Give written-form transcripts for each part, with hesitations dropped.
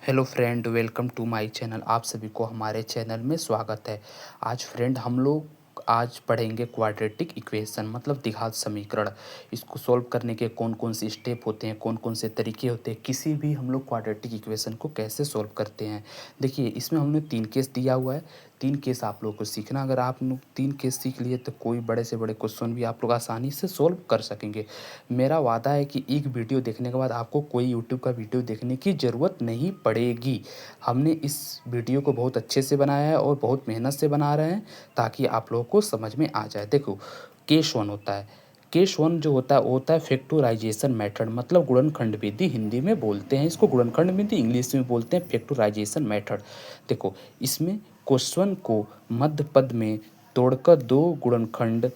Hello friend, welcome to my channel. आप सभी को हमारे चैनल में स्वागत है। आज फ्रेंड हम लोग आज पढ़ेंगे क्वाड्रेटिक इक्वेशन मतलब द्विघात समीकरण। इसको सॉल्व करने के कौन कौन से स्टेप होते हैं, कौन कौन से तरीके होते हैं, किसी भी हम लोग क्वाड्रेटिक इक्वेशन को कैसे सॉल्व करते हैं। देखिए, इसमें हमने 3 केस दिया हुआ है। 3 केस आप लोग को सीखना। अगर आप लोग 3 केस सीख लिए तो कोई बड़े से बड़े क्वेश्चन भी आप लोग आसानी से सॉल्व कर सकेंगे। मेरा वादा है कि एक वीडियो देखने के बाद आपको कोई यूट्यूब का वीडियो देखने की ज़रूरत नहीं पड़ेगी। हमने इस वीडियो को बहुत अच्छे से बनाया है और बहुत मेहनत से बना रहे हैं ताकि आप लोगों को समझ में आ जाए। देखो, केस 1 होता है। केस 1 जो होता है वो होता है फैक्टराइजेशन मेथड मतलब गुणनखंड विधि हिंदी में बोलते हैं इसको, गुणनखंड विधि इंग्लिश में बोलते हैं फैक्टराइजेशन मेथड। देखो, इसमें क्वेश्चन को मध्य पद में तोड़कर 2 गुणनखंड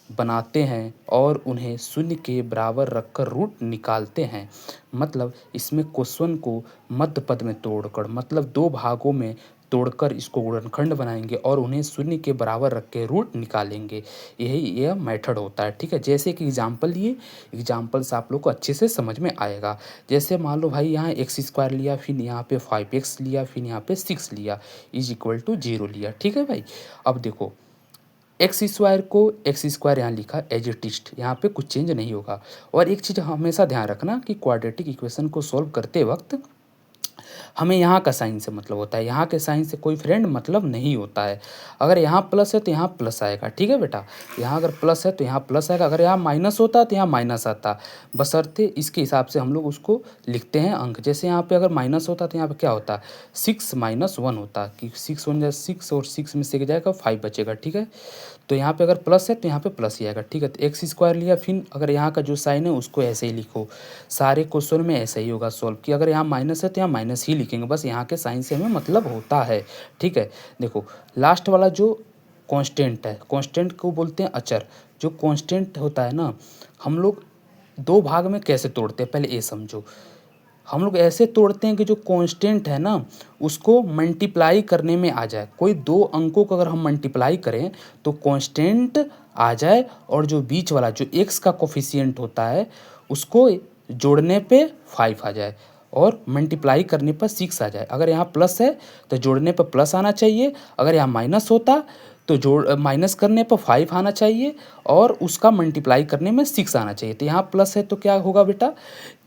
बनाते हैं और उन्हें शून्य के बराबर रखकर रूट निकालते हैं। मतलब इसमें क्वेश्चन को मध्य पद में तोड़कर मतलब 2 भागों में तोड़कर इसको गुणनखंड बनाएंगे और उन्हें शून्य के बराबर रख के रूट निकालेंगे। यही यह मेथड होता है। ठीक है, जैसे कि एग्जांपल लिए, एग्जांपल से आप लोग को अच्छे से समझ में आएगा। जैसे मान लो भाई, यहाँ एक्स स्क्वायर लिया, फिर यहाँ पे 5x लिया, फिर यहाँ पे 6 लिया, इज इक्वल टू 0 लिया। ठीक है भाई, अब देखो, एक्स स्क्वायर को एक्स स्क्वायर यहाँ लिखा एज इट इज, यहाँ पे कुछ चेंज नहीं होगा। और एक चीज़ हमेशा ध्यान रखना कि क्वाड्रेटिक इक्वेशन को सॉल्व करते वक्त हमें यहाँ का साइन से मतलब होता है, यहाँ के साइन से कोई फ्रेंड मतलब नहीं होता है। अगर यहाँ प्लस है तो यहाँ प्लस आएगा। ठीक है बेटा, यहाँ अगर प्लस है तो यहाँ प्लस आएगा, अगर यहाँ माइनस होता तो यहाँ माइनस आता। बशर्ते इसके हिसाब से हम लोग उसको लिखते हैं अंक। जैसे यहाँ पे अगर माइनस होता तो यहाँ पे क्या होता, 6 - 1 होता कि 6 1 6 और 6 में से जाएगा 5 बचेगा। ठीक है, तो यहाँ पे अगर प्लस है तो यहाँ पे प्लस ही आएगा। ठीक है, तो एक्स स्क्वायर लिया, फिर अगर यहाँ का जो साइन है उसको ऐसे ही लिखो। सारे क्वेश्चन में ऐसे ही होगा सॉल्व कि अगर यहाँ माइनस है तो यहाँ माइनस ही लिखेंगे, बस यहाँ के साइन से हमें मतलब होता है। ठीक है, देखो लास्ट वाला जो कांस्टेंट है, कांस्टेंट को बोलते हैं अचर। जो कांस्टेंट होता है ना, हम लोग 2 भाग में कैसे तोड़ते हैं पहले ये समझो। हम लोग ऐसे तोड़ते हैं कि जो कांस्टेंट है ना उसको मल्टीप्लाई करने में आ जाए। कोई 2 अंकों को अगर हम मल्टीप्लाई करें तो कांस्टेंट आ जाए, और जो बीच वाला जो एक्स का कोफिशिएंट होता है उसको जोड़ने पे 5 आ जाए और मल्टीप्लाई करने पर 6 आ जाए। अगर यहाँ प्लस है तो जोड़ने पर प्लस आना चाहिए, अगर यहाँ माइनस होता तो जोड़ माइनस करने पर 5 आना चाहिए और उसका मल्टीप्लाई करने में 6 आना चाहिए। तो यहाँ प्लस है तो क्या होगा बेटा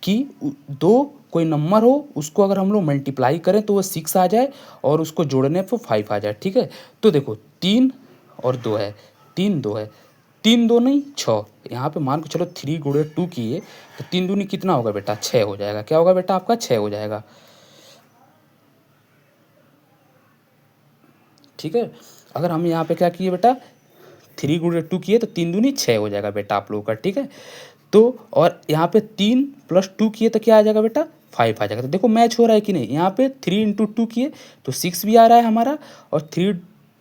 कि 2 कोई नंबर हो उसको अगर हम लोग मल्टीप्लाई करें तो वो 6 आ जाए और उसको जोड़ने पर 5 आ जाए। ठीक है, तो देखो 3 और 2 है, 3 2 है, 3 2 नहीं 6। यहाँ पे मान के चलो 3 गुणे 2 किए तो 3 दूनी कितना होगा बेटा, 6 हो जाएगा। क्या होगा बेटा आपका, 6 हो जाएगा। ठीक है, अगर हम यहाँ पे क्या किए बेटा, 3 गुणे 2 किए तो 3 दूनी 6 हो जाएगा बेटा आप लोगों का। ठीक है, तो और यहाँ पे 3 + 2 किए तो क्या आ जाएगा बेटा, 5 आ जाएगा। तो देखो मैच हो रहा है कि नहीं, यहाँ पे 3 × 2 किए तो 6 भी आ रहा है हमारा, और 3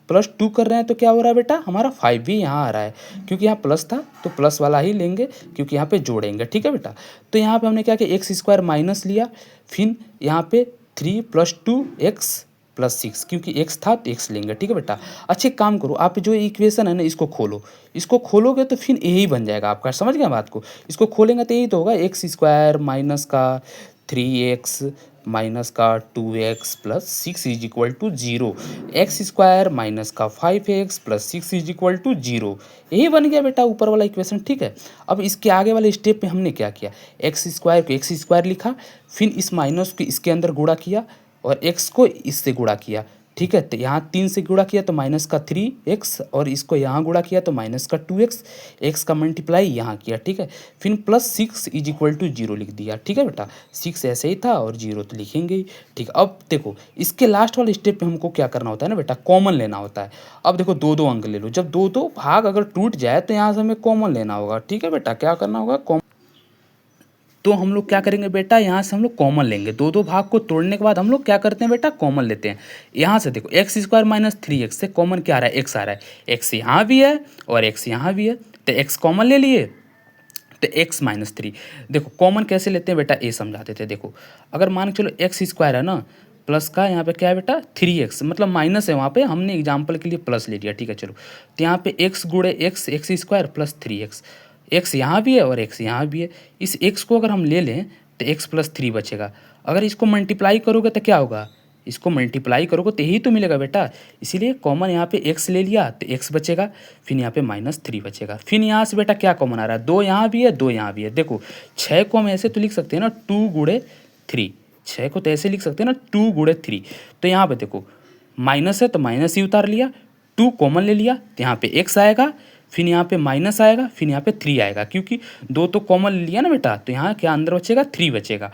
+ 2 कर रहे हैं तो क्या हो रहा है बेटा हमारा 5 भी यहाँ आ रहा है। क्योंकि यहाँ प्लस था तो प्लस वाला ही लेंगे क्योंकि यहाँ पे जोड़ेंगे। ठीक है बेटा, तो यहाँ पे हमने क्या किया, एक्स स्क्वायर माइनस लिया, फिर यहाँ पे 3 + 2 x + 6, क्योंकि एक्स था तो एक्स लेंगे। ठीक है बेटा, अच्छा एक काम करो, आप जो इक्वेशन है ना इसको खोलो, इसको खोलोगे तो फिर यही बन जाएगा आपका। समझ गए बात को, इसको खोलेंगे तो यही तो होगा, एक्स स्क्वायर माइनस का 3x माइनस का 2x + 6 is equal to 0, X square minus का 5x + 6 इज इक्वल टू 0। यही बन गया बेटा ऊपर वाला इक्वेशन। ठीक है, अब इसके आगे वाले स्टेप में हमने क्या किया, एक्स स्क्वायर को एक्स स्क्वायर लिखा, फिर इस माइनस को इसके अंदर गुणा किया और x को इससे गुणा किया। ठीक है, तो यहाँ 3 से गुणा किया तो माइनस का 3x, और इसको यहाँ गुणा किया तो माइनस का 2x, x का मल्टीप्लाई यहाँ किया। ठीक है, फिर +6 इज इक्वल टू 0 लिख दिया। ठीक है बेटा, 6 ऐसे ही था और 0 तो लिखेंगे ही। ठीक, अब देखो इसके लास्ट वाले स्टेप पे हमको क्या करना होता है ना बेटा, कॉमन लेना होता है। अब देखो 2 2 अंक ले लो, जब 2 2 भाग अगर टूट जाए तो यहाँ से हमें कॉमन लेना होगा। ठीक है बेटा, क्या करना होगा, तो हम लोग क्या करेंगे बेटा, यहाँ से हम लोग कॉमन लेंगे। 2 2 भाग को तोड़ने के बाद हम लोग क्या करते हैं बेटा, कॉमन लेते हैं। यहाँ से देखो एक्स स्क्वायर माइनस 3x से कॉमन क्या आ रहा है, एक्स आ रहा है। एक्स यहाँ भी है और एक्स यहाँ भी है, तो एक्स कॉमन ले लिए तो x - 3। देखो कॉमन कैसे लेते हैं बेटा, ये समझा देते हैं। देखो अगर मान के चलो एक्स स्क्वायर है ना, प्लस का यहाँ पे क्या है बेटा 3x, मतलब माइनस है वहाँ पे, हमने एग्जाम्पल के लिए प्लस ले लिया। ठीक है, चलो तो यहाँ पे x गुणे x, x square + 3x, x यहाँ भी है और एक्स यहाँ भी है। इस एक्स को अगर हम ले लें तो एक्स प्लस थ्री बचेगा। अगर इसको मल्टीप्लाई करोगे तो क्या होगा, इसको मल्टीप्लाई करोगे तो यही तो मिलेगा बेटा। इसीलिए कॉमन यहाँ पे एक्स ले लिया तो एक्स बचेगा, फिर यहाँ पे माइनस थ्री बचेगा। फिर यहाँ से बेटा क्या कॉमन आ रहा है, दो यहाँ भी है दो यहाँ भी है। देखो छः को हम ऐसे तो लिख सकते हैं ना, टू गुणे थ्री, छः को तो ऐसे लिख सकते हैं ना, टू गुणे थ्री। तो यहाँ पे देखो माइनस है तो माइनस ही उतार लिया, टू कॉमन ले लिया तो यहाँ पे एक्स आएगा, फिर यहाँ पे माइनस आएगा, फिर यहाँ पे थ्री आएगा, क्योंकि दो तो कॉमन ले लिया ना बेटा, तो यहाँ क्या अंदर बचेगा, थ्री बचेगा।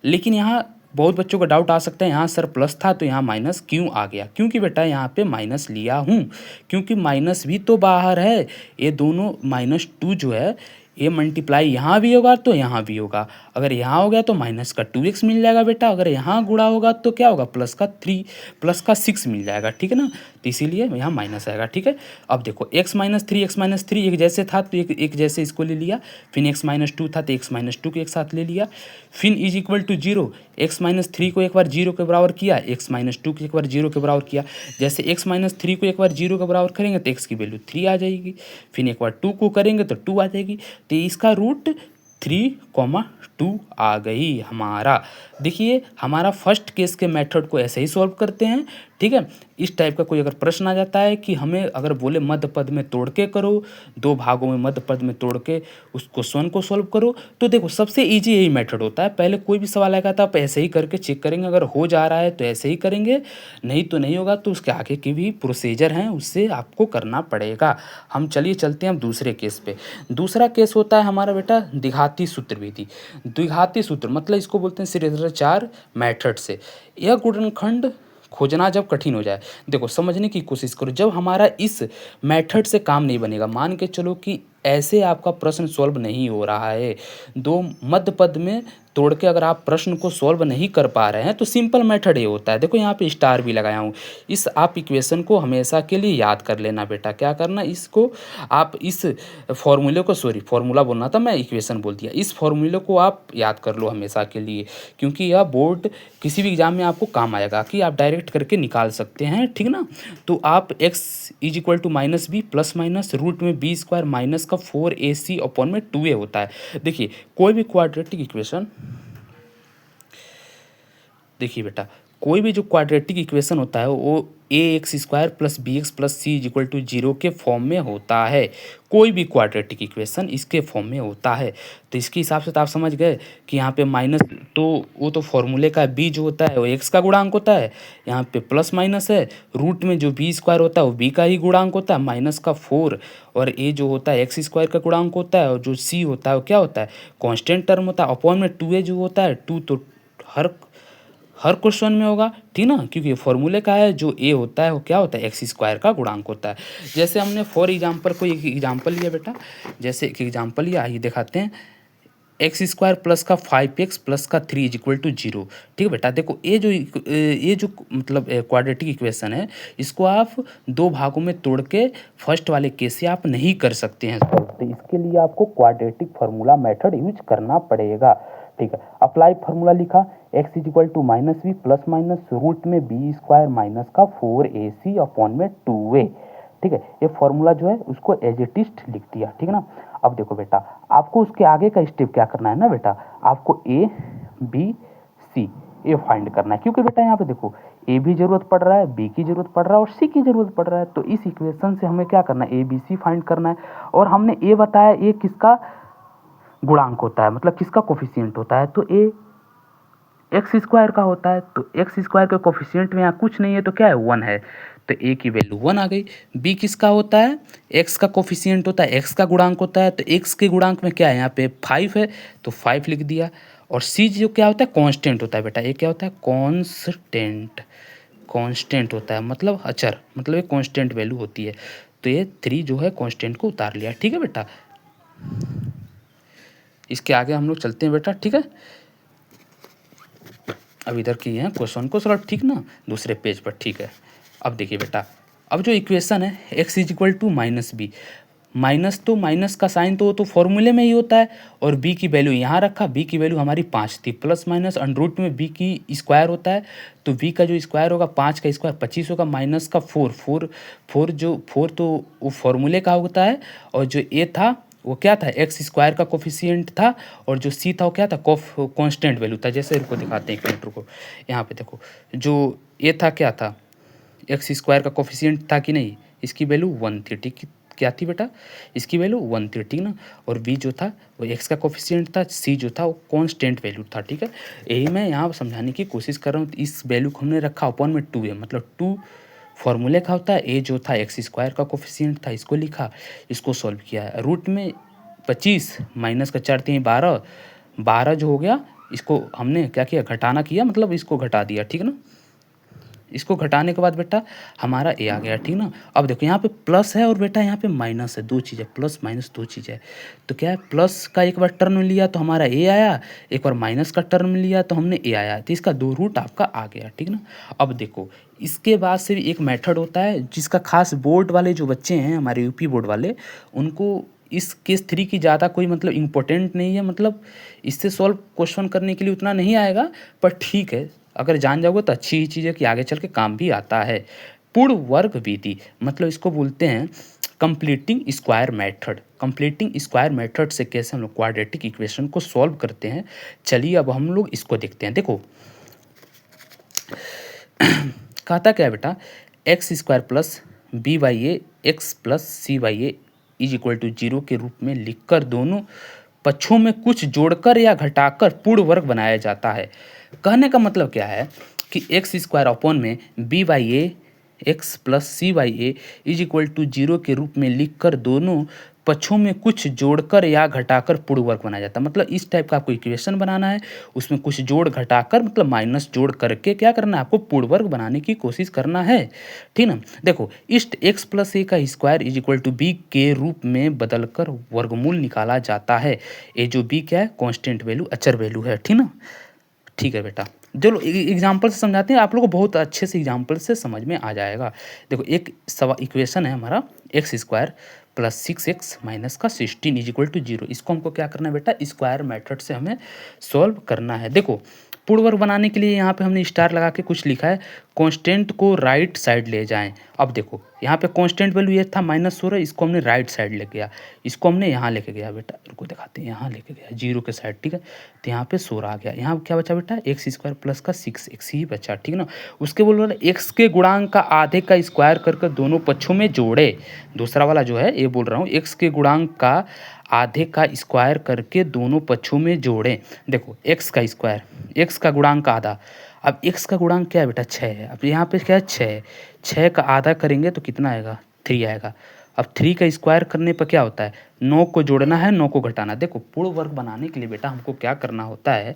लेकिन यहाँ बहुत बच्चों का डाउट आ सकता है, यहाँ सर प्लस था तो यहाँ माइनस क्यों आ गया, क्योंकि बेटा यहाँ पे माइनस लिया हूँ, क्योंकि माइनस भी तो बाहर है। ये दोनों माइनस टू जो है ये मल्टीप्लाई यहाँ भी होगा तो यहाँ भी होगा। अगर यहाँ हो गया तो माइनस का टू एक्स मिल जाएगा बेटा, अगर यहाँ गुणा होगा तो क्या होगा, प्लस का थ्री, प्लस का सिक्स मिल जाएगा, ठीक है ना। तो इसीलिए यहाँ माइनस आएगा, ठीक है। अब देखो एक्स माइनस थ्री एक जैसे था तो एक जैसे इसको ले लिया, फिर एक्स माइनस टू था तो एक्स माइनस टू को एक साथ ले लिया, फिर is equal to zero, X minus three को एक बार जीरो के बराबर किया, एक्स माइनस टू को एक बार जीरो के बराबर किया। जैसे एक्स माइनस थ्री को एक बार जीरो के बराबर करेंगे तो एक्स की वैल्यू थ्री आ जाएगी, फिर एक बार टू को करेंगे तो टू आ जाएगी, तो इसका रूट 3,2 आ गई हमारा। देखिए हमारा फर्स्ट केस के मेथड को ऐसे ही सॉल्व करते हैं, ठीक है। इस टाइप का कोई अगर प्रश्न आ जाता है कि हमें अगर बोले मध्य पद में तोड़ के करो, दो भागों में मध्य पद में तोड़ के उस क्वेश्चन को सॉल्व करो, तो देखो सबसे इजी यही मेथड होता है। पहले कोई भी सवाल आएगा तो आप ऐसे ही करके चेक करेंगे, अगर हो जा रहा है तो ऐसे ही करेंगे, नहीं तो नहीं होगा तो उसके आगे की भी प्रोसीजर हैं उससे आपको करना पड़ेगा। हम चलिए चलते हैं अब दूसरे केस पे। दूसरा केस होता है हमारा बेटा द्विघाती सूत्र विधि। द्विघाती सूत्र मतलब इसको बोलते हैं शिष्टाचार मेथड से। यह गुणनखंड खोजना जब कठिन हो जाए, देखो समझने की कोशिश करो, जब हमारा इस मेथड से काम नहीं बनेगा, मान के चलो कि ऐसे आपका प्रश्न सॉल्व नहीं हो रहा है, दो मध्य पद में तोड़ के अगर आप प्रश्न को सॉल्व नहीं कर पा रहे हैं तो सिंपल मेथड ये होता है। देखो यहाँ पे स्टार भी लगाया हूँ, इस आप इक्वेशन को हमेशा के लिए याद कर लेना बेटा। क्या करना, इसको आप इस फॉर्मूले को, सॉरी फॉर्मूला बोलना था मैं, इक्वेशन बोल दिया, इस फॉर्मूले को आप याद कर लो हमेशा के लिए, क्योंकि यह बोर्ड किसी भी एग्जाम में आपको काम आएगा कि आप डायरेक्ट करके निकाल सकते हैं, ठीक ना। तो आप x is equal to minus B plus minus root में बी स्क्वायर माइनस का 4ac अपॉन में 2a होता है। देखिए कोई भी क्वाड्रेटिक इक्वेशन, देखिए बेटा कोई भी जो क्वाड्रेटिक इक्वेशन होता है वो A X square plus B X plus C is equal to zero के फॉर्म में होता है। कोई भी क्वाड्रेटिक इक्वेशन इसके फॉर्म में होता है। तो इसके हिसाब से तो आप समझ गए कि यहाँ पे माइनस तो वो तो फॉर्मूले का बी जो होता है वो एक्स का गुणांक होता है, यहाँ पे प्लस माइनस है, रूट में जो बी स्क्वायर होता है वो बी का ही गुणांक होता है माइनस का 4, और ए जो होता है एक्स स्क्वायर का गुणांक होता है, और जो सी होता है वो क्या होता है, कॉन्स्टेंट टर्म होता है, अपॉन में 2a जो होता है, 2 तो हर क्वेश्चन में होगा, ठीक ना, क्योंकि फॉर्मूले का है, जो ए होता है वो क्या होता है, एक्स स्क्वायर का गुणांक होता है। जैसे हमने फॉर एग्जांपल कोई एक एग्जांपल लिया बेटा, जैसे एक एग्जांपल लिया, आइए दिखाते हैं, एक्स स्क्वायर प्लस का 5x प्लस का 3 इज इक्वल टू जीरो, ठीक है बेटा। देखो ये जो मतलब क्वाड्रेटिक इक्वेशन है, इसको आप दो भागों में तोड़ के फर्स्ट वाले केस से आप नहीं कर सकते हैं, तो इसके लिए आपको क्वाड्रेटिक फार्मूला मेथड यूज करना पड़ेगा, ठीक है। अप्लाई फार्मूला लिखा, x is equal to minus B plus minus root में बी स्क्वायर माइनस का 4ac अपॉन में 2a, ठीक है। ये फॉर्मूला जो है उसको एज इट इज लिख दिया, ठीक है ना। अब देखो बेटा आपको उसके आगे का स्टेप क्या करना है ना बेटा, आपको ए बी सी ये फाइंड करना है, क्योंकि बेटा यहाँ पे देखो ए भी जरूरत पड़ रहा है, बी की जरूरत पड़ रहा है और सी की जरूरत पड़ रहा है। तो इस इक्वेशन से हमें क्या करना है, ए बी सी फाइंड करना है। और हमने ए बताया ए किसका गुणांक होता है, मतलब किसका कोफिशिएंट होता है, तो ए एक्स स्क्वायर का होता है। तो एक्स स्क्वायर के कोफिशिएंट में यहाँ कुछ नहीं है तो क्या है, 1 है, तो ए की वैल्यू 1 आ गई। बी किसका होता है, एक्स का कोफिशिएंट होता है, एक्स का गुणांक होता है, तो एक्स के गुणांक में क्या है, यहाँ पे 5 है तो 5 लिख दिया। और सी जो क्या होता है, कांस्टेंट होता है बेटा, ये क्या होता है, कांस्टेंट होता है, मतलब अचर, मतलब ये कांस्टेंट वैल्यू होती है। तो ये 3 जो है कांस्टेंट को उतार लिया, ठीक है बेटा। इसके आगे हम लोग चलते हैं बेटा, ठीक है। अब इधर किए हैं क्वेश्चन को सॉल्व, ठीक ना, दूसरे पेज पर, ठीक है। अब देखिए बेटा, अब जो इक्वेशन है x is equal to minus B, minus तो माइनस का साइन तो वो तो फॉर्मूले में ही होता है, और b की वैल्यू यहाँ रखा, b की वैल्यू हमारी 5 थी, प्लस माइनस अंडर रूट में b की स्क्वायर होता है, तो b का जो स्क्वायर होगा 5 का स्क्वायर 25 होगा, माइनस का 4 तो वो फॉर्मूले का होता है, और जो a था वो क्या था, एक्स स्क्वायर का कोफिशिएंट था, और जो सी था वो क्या था, कांस्टेंट वैल्यू था। जैसे इनको दिखाते हैं एक मिनट रुको, यहाँ पे देखो, जो ये था क्या था, एक्स स्क्वायर का कोफिशिएंट था कि नहीं, इसकी वैल्यू 1 थी, ठीक, क्या थी बेटा, इसकी वैल्यू 1 थी, ठीक ना। और बी जो था वो एक्स का कोफिशिएंट था, सी जो था वो कांस्टेंट वैल्यू था, ठीक है। यही मैं यहाँ समझाने की कोशिश कर रहा हूँ। इस वैल्यू को हमने रखा अपॉन में 2 है, मतलब 2 फॉर्मूले का होता है। ए जो था एक्स स्क्वायर का कोफिशिएंट था, इसको लिखा, इसको सॉल्व किया। रूट में 25 माइनस का 4 3 12, 12 जो हो गया, इसको हमने क्या किया, घटाना किया, मतलब इसको घटा दिया, ठीक ना। इसको घटाने के बाद बेटा हमारा ए आ गया, ठीक ना। अब देखो यहाँ पे प्लस है और बेटा यहाँ पे माइनस है, दो चीज़ है, प्लस माइनस दो चीज़ है। तो क्या है, प्लस का एक बार टर्म लिया तो हमारा ए आया, एक बार माइनस का टर्म लिया तो हमने ए आया, तो इसका दो रूट आपका आ गया, ठीक ना। अब देखो इसके बाद से भी एक मेथड होता है जिसका खास बोर्ड वाले जो बच्चे हैं हमारे यूपी बोर्ड वाले, उनको इस केस 3 की ज़्यादा कोई मतलब इम्पोर्टेंट नहीं है, मतलब इससे सॉल्व क्वेश्चन करने के लिए उतना नहीं आएगा, पर ठीक है, अगर जान जाओगे तो अच्छी ही चीज़ है कि आगे चल के काम भी आता है। पूर्ण वर्ग विधि, मतलब इसको बोलते हैं completing square method. Completing square method से कैसे हम लोग क्वाड्रेटिक इक्वेशन को सॉल्व करते हैं, चलिए अब हम लोग इसको देखते हैं। देखो कहता क्या है बेटा, X square plus B Y A X plus C Y A is equal to 0 के रूप में लिखकर दोनों पक्षों में कुछ जोड़कर या घटाकर पूर्ण वर्ग बनाया जाता है। कहने का मतलब क्या है कि एक्स स्क्वायर अपॉन में B Y A X plus C Y A is equal to 0 के रूप में लिखकर दोनों पक्षों में कुछ जोड़कर या घटाकर पूर्ण वर्ग बनाया जाता है। मतलब इस टाइप का आपको इक्वेशन बनाना है, उसमें कुछ जोड़ घटाकर मतलब माइनस जोड़ करके क्या करना है, आपको पूर्ण वर्ग बनाने की कोशिश करना है, ठीक ना। देखो इस्ट एक्स प्लस ए का square is equal to B के रूप में बदलकर वर्गमूल निकाला जाता है। ये जो बी क्या है, कांस्टेंट वैल्यू, अचर वैल्यू है, ठीक ना। ठीक है बेटा, चलो एग्जाम्पल से समझाते हैं, आप लोगों को बहुत अच्छे से एग्जाम्पल से समझ में आ जाएगा। देखो एक इक्वेशन है हमारा, x square plus 6x minus का 16 इज इक्वल टू 0। इसको हमको क्या करना है बेटा, स्क्वायर मेथड से हमें सॉल्व करना है। देखो पूर्ण वर्ग बनाने के लिए यहाँ पे हमने स्टार लगा के कुछ लिखा है, कांस्टेंट को राइट साइड ले जाएं। अब देखो यहाँ पे कांस्टेंट वैल्यू ये था -16, इसको हमने राइट साइड लेके गया, इसको हमने यहाँ लेके गया बेटा, रुको दिखाते हैं, यहाँ लेके गया 0 के साइड, ठीक है। तो यहाँ पे 16 आ गया, यहाँ क्या बचा बेटा, एक्स स्क्वायर प्लस का 6x ही बचा, ठीक ना। उसके बोल वाला एक्स के गुणांक का आधे का स्क्वायर करके दोनों पक्षों में जोड़े। दूसरा वाला जो है ये बोल रहा हूँ, एक्स के गुणांक का आधे का स्क्वायर करके दोनों पक्षों में जोड़ें। देखो एक्स का स्क्वायर, एक्स का गुणांक का आधा, अब एक्स का गुणांक क्या है बेटा, 6 है। अब यहाँ पे क्या है, 6 है, 6 का आधा करेंगे तो कितना आएगा, 3 आएगा। अब 3 का स्क्वायर करने पर क्या होता है, 9 को जोड़ना है, 9 को घटाना। देखो पूर्ण वर्ग बनाने के लिए बेटा हमको क्या करना होता है,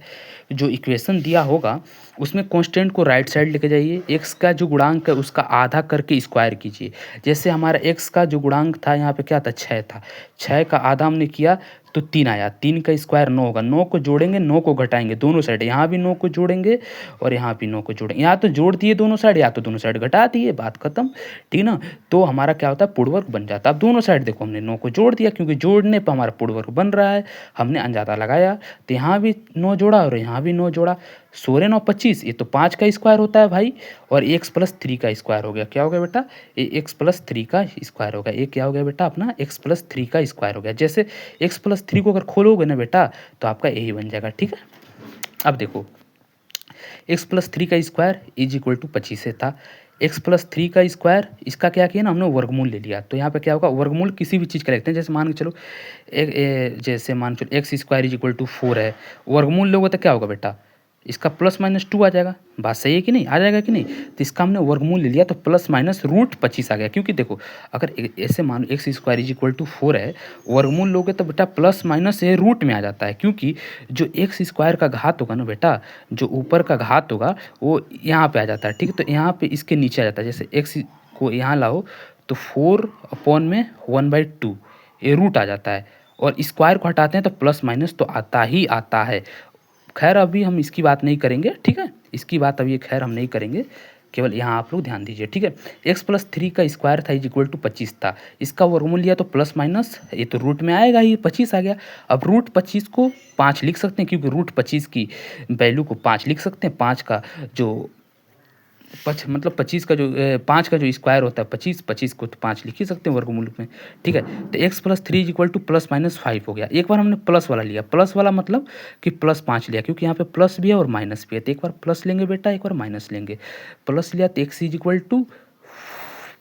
जो इक्वेशन दिया होगा उसमें कांस्टेंट को राइट साइड लेके जाइए, एक्स का जो गुणांक है उसका आधा करके स्क्वायर कीजिए। जैसे हमारा एक्स का जो गुणांक था यहाँ पे क्या था, 6 था, 6 का आधा हमने किया तो 3 आया, 3 का स्क्वायर 9 होगा, 9 को जोड़ेंगे, 9 को घटाएंगे, दोनों साइड, यहाँ भी 9 को जोड़ेंगे और यहाँ भी 9 को जोड़ेंगे, यहाँ तो जोड़ दिए दोनों साइड, या तो दोनों साइड घटा दिए, बात खत्म, ठीक ना। तो हमारा क्या होता है, पूर्ण वर्ग बन जाता है। अब दोनों साइड देखो हमने 9 को जोड़ दिया, क्योंकि जोड़ने पर हमारा पूर्ण वर्ग बन रहा है, हमने अंदाजा लगाया, तो यहाँ भी 9 जोड़ा और यहाँ भी 9 जोड़ा, 16 9 25, ये तो 5 का स्क्वायर होता है भाई, और एक्स प्लस 3 का स्क्वायर हो गया, क्या हो गया बेटा, ये एक्स प्लस 3 का स्क्वायर हो गया, ये क्या हो गया बेटा अपना, एक्स प्लस 3 का स्क्वायर हो गया। जैसे एक्स प्लस 3 को अगर खोलोगे ना बेटा तो आपका यही बन जाएगा, ठीक है। अब देखो एक्स प्लस 3 का स्क्वायर इज इक्वल टू 25 से था, एक्स प्लस 3 का स्क्वायर, इसका क्या किया ना हमने, वर्गमूल ले लिया। तो यहाँ पे क्या होगा, वर्गमूल किसी भी चीज़ का लेते हैं, जैसे मान के चलो जैसे मान चलो X square is equal to 4 है, वर्गमूल लोगे तो क्या होगा बेटा, इसका प्लस माइनस 2 आ जाएगा, बात सही है कि नहीं, आ जाएगा कि नहीं। तो इसका हमने वर्गमूल ले लिया तो प्लस माइनस रूट 25 आ गया, क्योंकि देखो अगर ऐसे मान X square is equal to 4 है, वर्गमूल लोगे तो बेटा प्लस माइनस ये रूट में आ जाता है, क्योंकि जो एक्स स्क्वायर का घात होगा ना बेटा, जो ऊपर का घात होगा वो यहाँ पे आ जाता है, ठीक है। तो यहाँ पे इसके नीचे आ जाता है, जैसे एक्स को यहाँ लाओ तो 4 अपॉन में 1/2 ये रूट आ जाता है, और स्क्वायर को हटाते हैं तो प्लस माइनस तो आता ही आता है। खैर अभी हम इसकी बात नहीं करेंगे, ठीक है, इसकी बात अभी खैर हम नहीं करेंगे, केवल यहाँ आप लोग ध्यान दीजिए, ठीक है। एक्स प्लस 3 का स्क्वायर था इज इक्वल टू 25 था, इसका वर्गमूल लिया तो प्लस माइनस ये तो रूट में आएगा, ये 25 आ गया। अब रूट 25 को 5 लिख सकते हैं, क्योंकि रूट 25 की वैल्यू को 5 लिख सकते हैं, 5 का जो मतलब 25 का जो 5 का जो स्क्वायर होता है 25, 25 को तो 5 लिख ही सकते हैं वर्गमूल में, ठीक है। तो x plus 3 is equal two plus minus 5 हो गया। एक बार हमने प्लस वाला लिया, प्लस वाला मतलब कि प्लस 5 लिया, क्योंकि यहाँ पे प्लस भी है और माइनस भी है। तो एक बार प्लस लेंगे बेटा, एक बार माइनस लेंगे। प्लस लिया तो x is equal to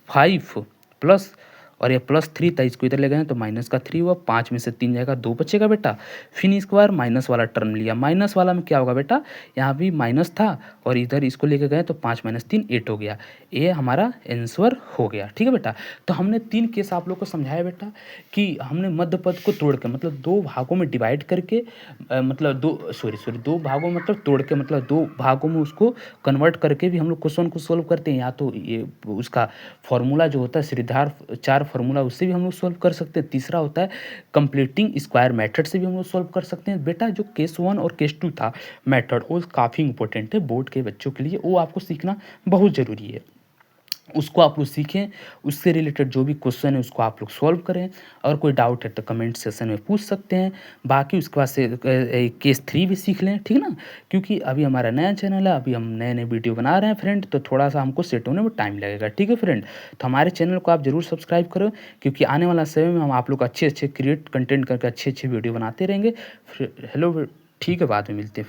5 plus, और ये +3 था, इसको इधर ले गए तो माइनस का 3 हुआ, 5 में से 3 जाएगा, 2 बचेगा बेटा। फिर इसके बाद माइनस वाला टर्म लिया, माइनस वाला में क्या होगा बेटा, यहाँ भी माइनस था और इधर इसको लेके गए तो 5 माइनस 3 8 हो गया। ये हमारा आंसर हो गया, ठीक है बेटा। तो हमने 3 केस आप लोग को समझाया बेटा कि हमने मध्य पद को तोड़ के मतलब 2 भागों में डिवाइड करके मतलब 2 भागों मतलब तोड़ के मतलब 2 भागों में उसको कन्वर्ट करके भी हम लोग क्वेश्चन को सोल्व करते हैं। या तो ये उसका फॉर्मूला जो होता है श्रीधार 4 फार्मूला, उससे भी हम लोग सॉल्व कर सकते हैं। तीसरा होता है कंप्लीटिंग स्क्वायर मेथड से भी हम लोग सॉल्व कर सकते हैं। बेटा जो केस 1 और केस 2 था मेथड, वो काफ़ी इंपॉर्टेंट है बोर्ड के बच्चों के लिए, वो आपको सीखना बहुत ज़रूरी है। उसको आप लोग सीखें, उससे रिलेटेड जो भी क्वेश्चन है उसको आप लोग सॉल्व करें, और कोई डाउट है तो कमेंट सेक्शन में पूछ सकते हैं। बाकी उसके बाद से केस 3 भी सीख लें, ठीक है ना, क्योंकि अभी हमारा नया चैनल है, अभी हम नए नए वीडियो बना रहे हैं फ्रेंड, तो थोड़ा सा हमको सेट होने में टाइम लगेगा, ठीक है फ्रेंड। तो हमारे चैनल को आप ज़रूर सब्सक्राइब करो, क्योंकि आने वाला समय में हम आप लोग अच्छे अच्छे क्रिएट कंटेंट करके अच्छे अच्छे वीडियो बनाते रहेंगे। हेलो, ठीक है, बाद में मिलते हैं फिर।